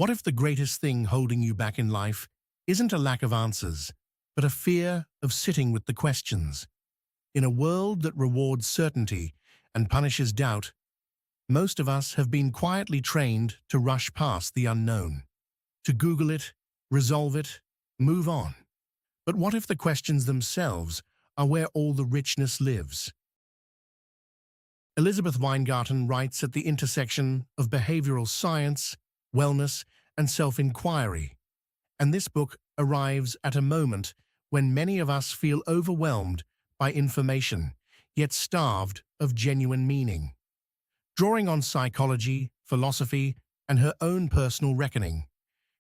What if the greatest thing holding you back in life isn't a lack of answers, but a fear of sitting with the questions? In a world that rewards certainty and punishes doubt, most of us have been quietly trained to rush past the unknown, to Google it, resolve it, move on. But what if the questions themselves are where all the richness lives? Elizabeth Weingarten writes at the intersection of behavioral science, wellness, and self-inquiry, and this book arrives at a moment when many of us feel overwhelmed by information, yet starved of genuine meaning. Drawing on psychology, philosophy, and her own personal reckoning,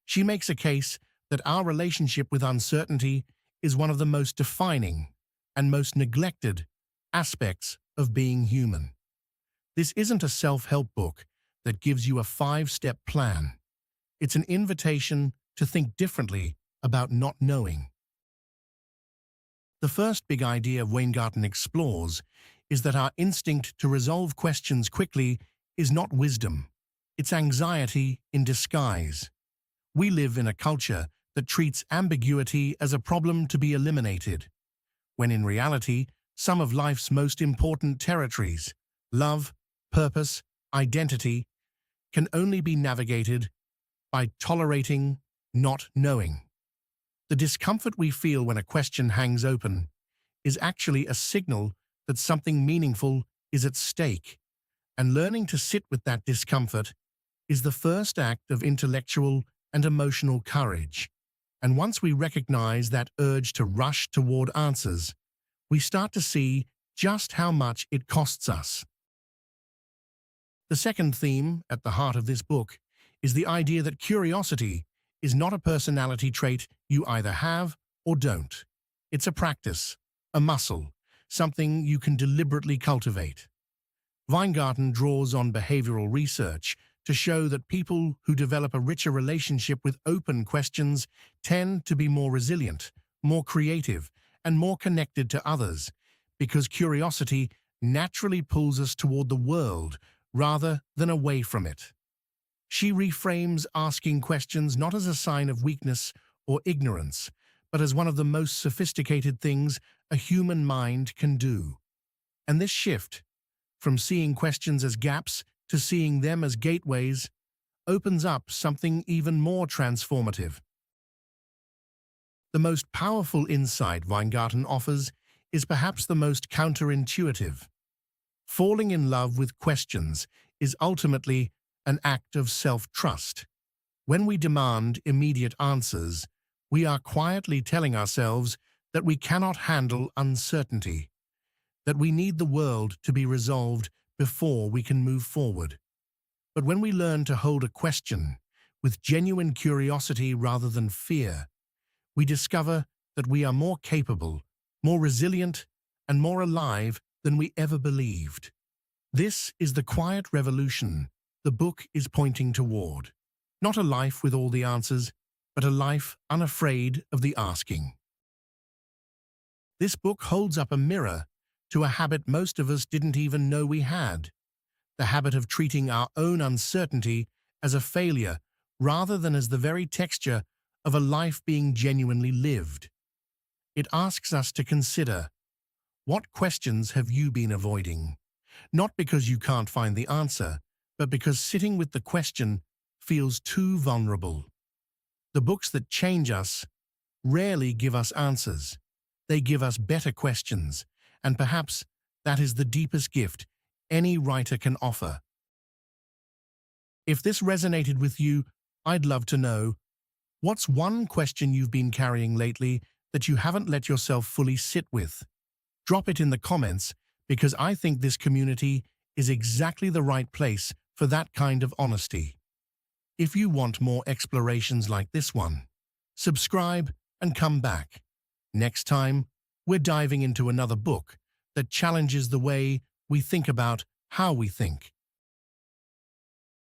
she makes a case that our relationship with uncertainty is one of the most defining and most neglected aspects of being human. This isn't a self-help book that gives you a 5-step plan. It's an invitation to think differently about not knowing. The first big idea Weingarten explores is that our instinct to resolve questions quickly is not wisdom. It's anxiety in disguise. We live in a culture that treats ambiguity as a problem to be eliminated, when in reality, some of life's most important territories, love, purpose, identity, can only be navigated by tolerating not knowing. The discomfort we feel when a question hangs open is actually a signal that something meaningful is at stake, and learning to sit with that discomfort is the first act of intellectual and emotional courage. And once we recognize that urge to rush toward answers, we start to see just how much it costs us. The second theme at the heart of this book is the idea that curiosity is not a personality trait you either have or don't. It's a practice, a muscle, something you can deliberately cultivate. Weingarten draws on behavioral research to show that people who develop a richer relationship with open questions tend to be more resilient, more creative, and more connected to others, because curiosity naturally pulls us toward the world rather than away from it. She reframes asking questions not as a sign of weakness or ignorance, but as one of the most sophisticated things a human mind can do. And this shift, from seeing questions as gaps to seeing them as gateways, opens up something even more transformative. The most powerful insight Weingarten offers is perhaps the most counterintuitive. Falling in love with questions is ultimately an act of self-trust. When we demand immediate answers, we are quietly telling ourselves that we cannot handle uncertainty, that we need the world to be resolved before we can move forward. But when we learn to hold a question with genuine curiosity rather than fear, we discover that we are more capable, more resilient, and more alive than we ever believed. This is the quiet revolution the book is pointing toward. Not a life with all the answers, but a life unafraid of the asking. This book holds up a mirror to a habit most of us didn't even know we had, the habit of treating our own uncertainty as a failure rather than as the very texture of a life being genuinely lived. It asks us to consider, what questions have you been avoiding? Not because you can't find the answer, but because sitting with the question feels too vulnerable. The books that change us rarely give us answers. They give us better questions, and perhaps that is the deepest gift any writer can offer. If this resonated with you, I'd love to know, what's one question you've been carrying lately that you haven't let yourself fully sit with? Drop it in the comments, because I think this community is exactly the right place for that kind of honesty. If you want more explorations like this one, subscribe and come back. Next time, we're diving into another book that challenges the way we think about how we think.